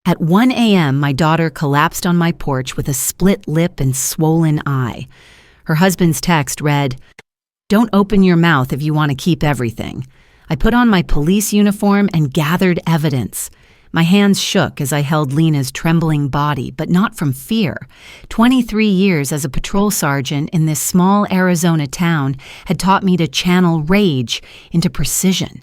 At 1 a.m., my daughter collapsed on my porch with a split lip and swollen eye. Her husband's text read, "Don't open your mouth if you want to keep everything." I put on my police uniform and gathered evidence. My hands shook as I held Lena's trembling body, but not from fear. 23 years as a patrol sergeant in this small Arizona town had taught me to channel rage into precision.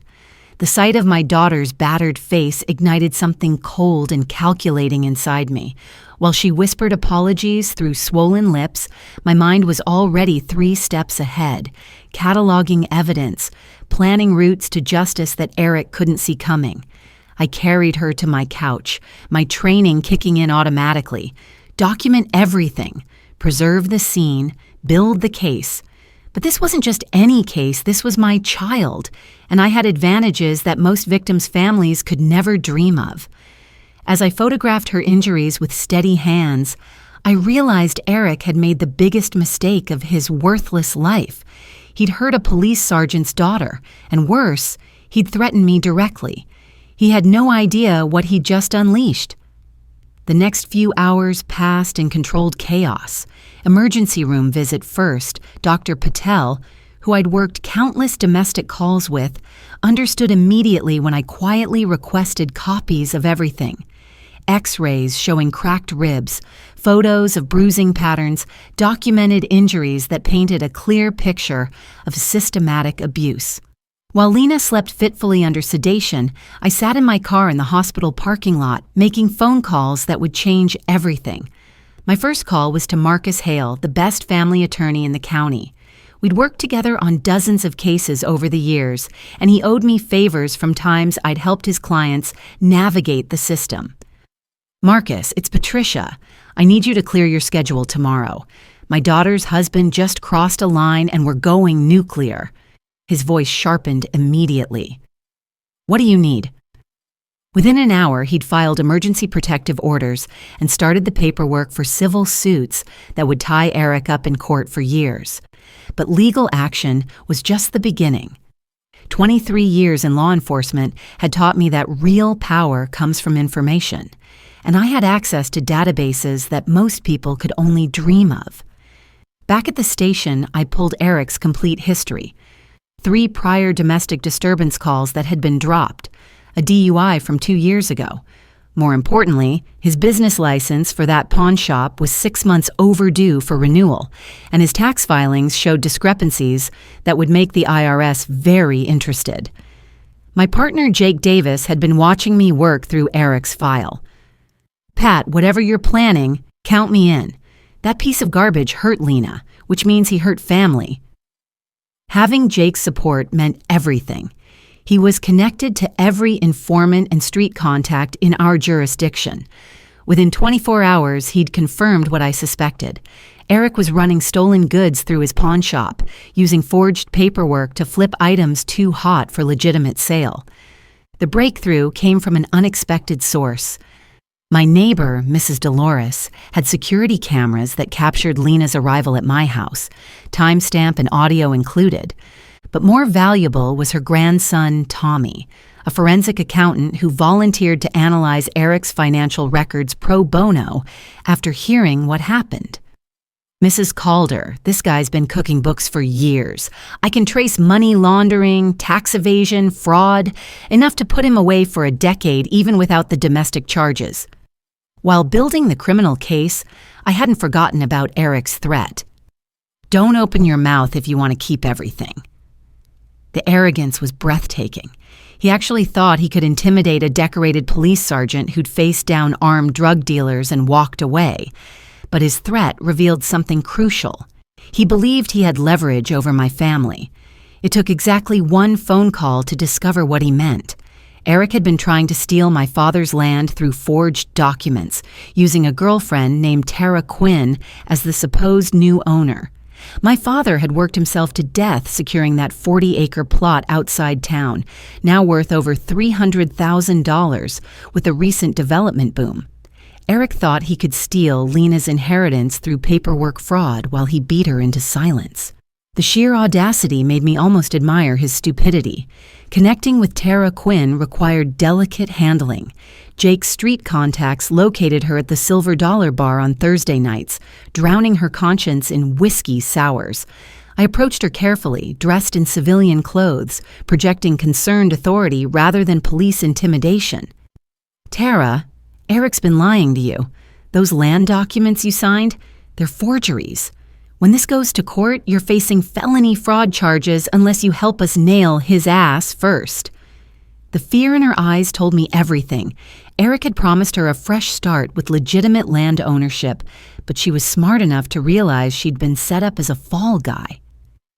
The sight of my daughter's battered face ignited something cold and calculating inside me. While she whispered apologies through swollen lips, my mind was already 3 steps ahead, cataloging evidence, planning routes to justice that Eric couldn't see coming. I carried her to my couch, my training kicking in automatically. Document everything, preserve the scene, build the case. But this wasn't just any case, this was my child, and I had advantages that most victims' families could never dream of. As I photographed her injuries with steady hands, I realized Eric had made the biggest mistake of his worthless life. He'd hurt a police sergeant's daughter, and worse, he'd threatened me directly. He had no idea what he'd just unleashed. The next few hours passed in controlled chaos. Emergency room visit first, Dr. Patel, who I'd worked countless domestic calls with, understood immediately when I quietly requested copies of everything. X-rays showing cracked ribs, photos of bruising patterns, documented injuries that painted a clear picture of systematic abuse. While Lena slept fitfully under sedation, I sat in my car in the hospital parking lot, making phone calls that would change everything. My first call was to Marcus Hale, the best family attorney in the county. We'd worked together on dozens of cases over the years, and he owed me favors from times I'd helped his clients navigate the system. "Marcus, it's Patricia. I need you to clear your schedule tomorrow. My daughter's husband just crossed a line and we're going nuclear." His voice sharpened immediately. "What do you need?" Within an hour, he'd filed emergency protective orders and started the paperwork for civil suits that would tie Eric up in court for years. But legal action was just the beginning. 23 years in law enforcement had taught me that real power comes from information, and I had access to databases that most people could only dream of. Back at the station, I pulled Eric's complete history. 3 prior domestic disturbance calls that had been dropped, a DUI from 2 years ago. More importantly, his business license for that pawn shop was 6 months overdue for renewal, and his tax filings showed discrepancies that would make the IRS very interested. My partner, Jake Davis, had been watching me work through Eric's file. "Pat, whatever you're planning, count me in. That piece of garbage hurt Lena, which means he hurt family." Having Jake's support meant everything. He was connected to every informant and street contact in our jurisdiction. Within 24 hours, he'd confirmed what I suspected. Eric was running stolen goods through his pawn shop, using forged paperwork to flip items too hot for legitimate sale. The breakthrough came from an unexpected source. My neighbor, Mrs. Dolores, had security cameras that captured Lena's arrival at my house, timestamp and audio included. But more valuable was her grandson, Tommy, a forensic accountant who volunteered to analyze Eric's financial records pro bono after hearing what happened. "Mrs. Calder, this guy's been cooking books for years. I can trace money laundering, tax evasion, fraud, enough to put him away for a decade even without the domestic charges." While building the criminal case, I hadn't forgotten about Eric's threat. "Don't open your mouth if you want to keep everything." The arrogance was breathtaking. He actually thought he could intimidate a decorated police sergeant who'd faced down armed drug dealers and walked away. But his threat revealed something crucial. He believed he had leverage over my family. It took exactly 1 phone call to discover what he meant. Eric had been trying to steal my father's land through forged documents, using a girlfriend named Tara Quinn as the supposed new owner. My father had worked himself to death securing that 40-acre plot outside town, now worth over $300,000 with the recent development boom. Eric thought he could steal Lena's inheritance through paperwork fraud while he beat her into silence. The sheer audacity made me almost admire his stupidity. Connecting with Tara Quinn required delicate handling. Jake's street contacts located her at the Silver Dollar Bar on Thursday nights, drowning her conscience in whiskey sours. I approached her carefully, dressed in civilian clothes, projecting concerned authority rather than police intimidation. "Tara, Eric's been lying to you. Those land documents you signed, they're forgeries. When this goes to court, you're facing felony fraud charges unless you help us nail his ass first." The fear in her eyes told me everything. Eric had promised her a fresh start with legitimate land ownership, but she was smart enough to realize she'd been set up as a fall guy.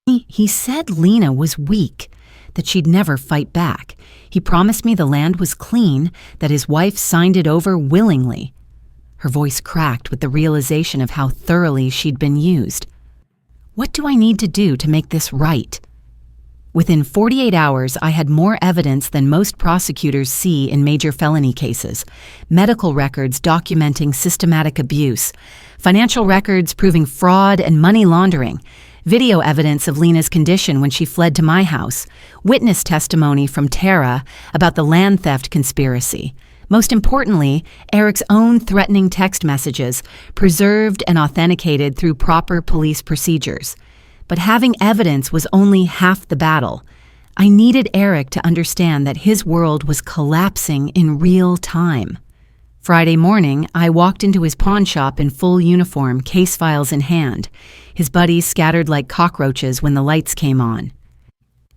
He said Lena was weak, that she'd never fight back. He promised me the land was clean, that his wife signed it over willingly. Her voice cracked with the realization of how thoroughly she'd been used. What do I need to do to make this right? Within 48 hours, I had more evidence than most prosecutors see in major felony cases. Medical records documenting systematic abuse, financial records proving fraud and money laundering, video evidence of Lena's condition when she fled to my house, witness testimony from Tara about the land theft conspiracy. Most importantly, Eric's own threatening text messages, preserved and authenticated through proper police procedures. But having evidence was only half the battle. I needed Eric to understand that his world was collapsing in real time. Friday morning, I walked into his pawn shop in full uniform, case files in hand. His buddies scattered like cockroaches when the lights came on.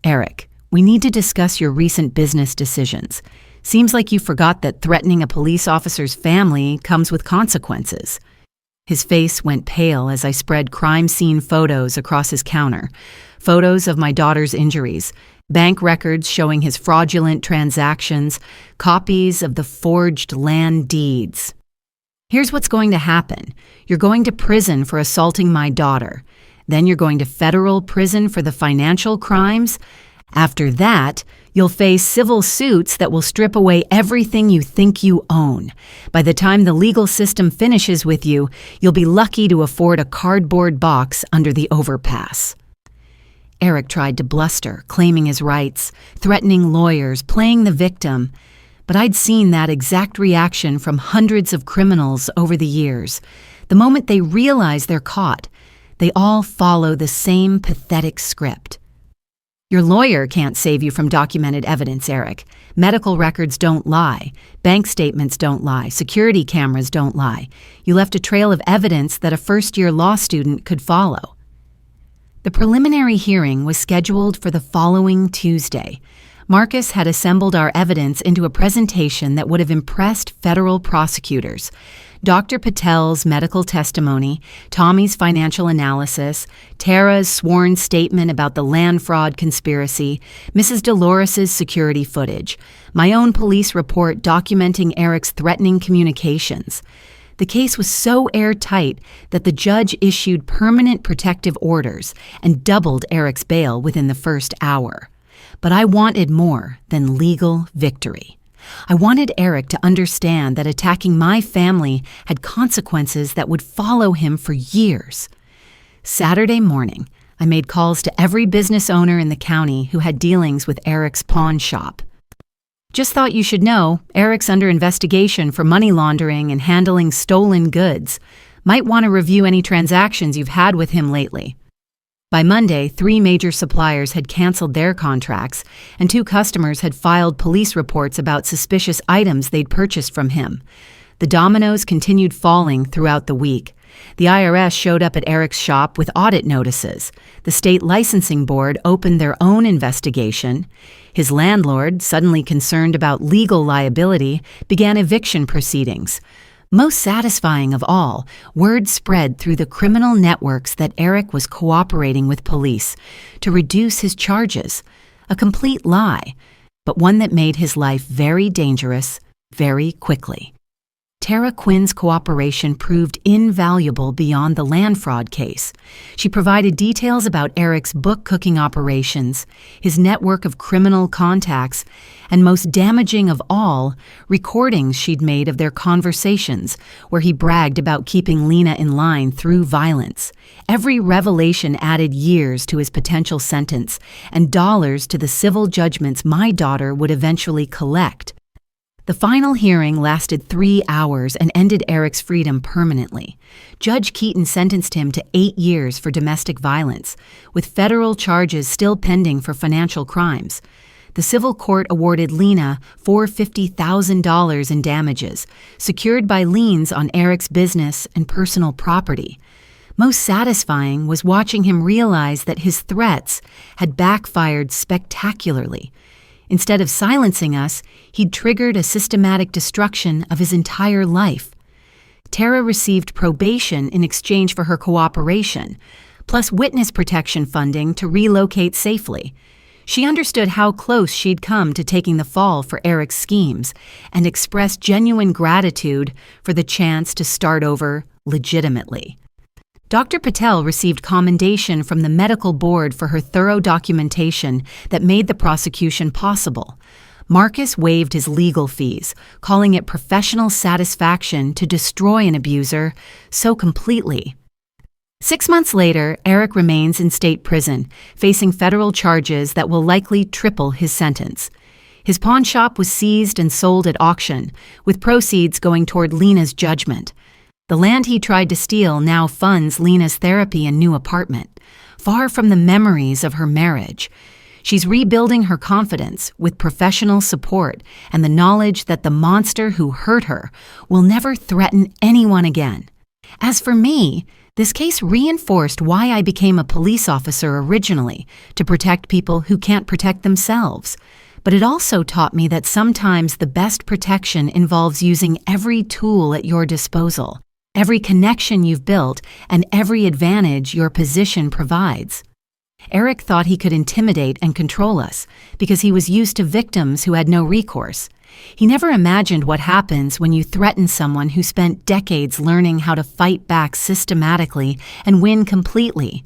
"Eric, we need to discuss your recent business decisions. Seems like you forgot that threatening a police officer's family comes with consequences." His face went pale as I spread crime scene photos across his counter. Photos of my daughter's injuries, bank records showing his fraudulent transactions, copies of the forged land deeds. "Here's what's going to happen. You're going to prison for assaulting my daughter. Then you're going to federal prison for the financial crimes. After that, you'll face civil suits that will strip away everything you think you own. By the time the legal system finishes with you, you'll be lucky to afford a cardboard box under the overpass." Eric tried to bluster, claiming his rights, threatening lawyers, playing the victim. But I'd seen that exact reaction from hundreds of criminals over the years. The moment they realize they're caught, they all follow the same pathetic script. "Your lawyer can't save you from documented evidence, Eric. Medical records don't lie. Bank statements don't lie. Security cameras don't lie. You left a trail of evidence that a first-year law student could follow." The preliminary hearing was scheduled for the following Tuesday. Marcus had assembled our evidence into a presentation that would have impressed federal prosecutors. Dr. Patel's medical testimony, Tommy's financial analysis, Tara's sworn statement about the land fraud conspiracy, Mrs. Dolores's security footage, my own police report documenting Eric's threatening communications. The case was so airtight that the judge issued permanent protective orders and doubled Eric's bail within the first hour. But I wanted more than legal victory. I wanted Eric to understand that attacking my family had consequences that would follow him for years. Saturday morning, I made calls to every business owner in the county who had dealings with Eric's pawn shop. "Just thought you should know, Eric's under investigation for money laundering and handling stolen goods. Might want to review any transactions you've had with him lately." By Monday, 3 major suppliers had canceled their contracts, and 2 customers had filed police reports about suspicious items they'd purchased from him. The dominoes continued falling throughout the week. The IRS showed up at Eric's shop with audit notices. The state licensing board opened their own investigation. His landlord, suddenly concerned about legal liability, began eviction proceedings. Most satisfying of all, word spread through the criminal networks that Eric was cooperating with police to reduce his charges. A complete lie, but one that made his life very dangerous very quickly. Tara Quinn's cooperation proved invaluable beyond the land fraud case. She provided details about Eric's book-cooking operations, his network of criminal contacts, and most damaging of all, recordings she'd made of their conversations, where he bragged about keeping Lena in line through violence. Every revelation added years to his potential sentence and dollars to the civil judgments my daughter would eventually collect. The final hearing lasted 3 hours and ended Eric's freedom permanently. Judge Keaton sentenced him to 8 years for domestic violence, with federal charges still pending for financial crimes. The civil court awarded Lena $450,000 in damages, secured by liens on Eric's business and personal property. Most satisfying was watching him realize that his threats had backfired spectacularly. Instead of silencing us, he'd triggered a systematic destruction of his entire life. Tara received probation in exchange for her cooperation, plus witness protection funding to relocate safely. She understood how close she'd come to taking the fall for Eric's schemes and expressed genuine gratitude for the chance to start over legitimately. Dr. Patel received commendation from the medical board for her thorough documentation that made the prosecution possible. Marcus waived his legal fees, calling it professional satisfaction to destroy an abuser so completely. 6 months later, Eric remains in state prison, facing federal charges that will likely triple his sentence. His pawn shop was seized and sold at auction, with proceeds going toward Lena's judgment. The land he tried to steal now funds Lena's therapy and new apartment, far from the memories of her marriage. She's rebuilding her confidence with professional support and the knowledge that the monster who hurt her will never threaten anyone again. As for me, this case reinforced why I became a police officer originally, to protect people who can't protect themselves. But it also taught me that sometimes the best protection involves using every tool at your disposal, every connection you've built, and every advantage your position provides. Eric thought he could intimidate and control us because he was used to victims who had no recourse. He never imagined what happens when you threaten someone who spent decades learning how to fight back systematically and win completely.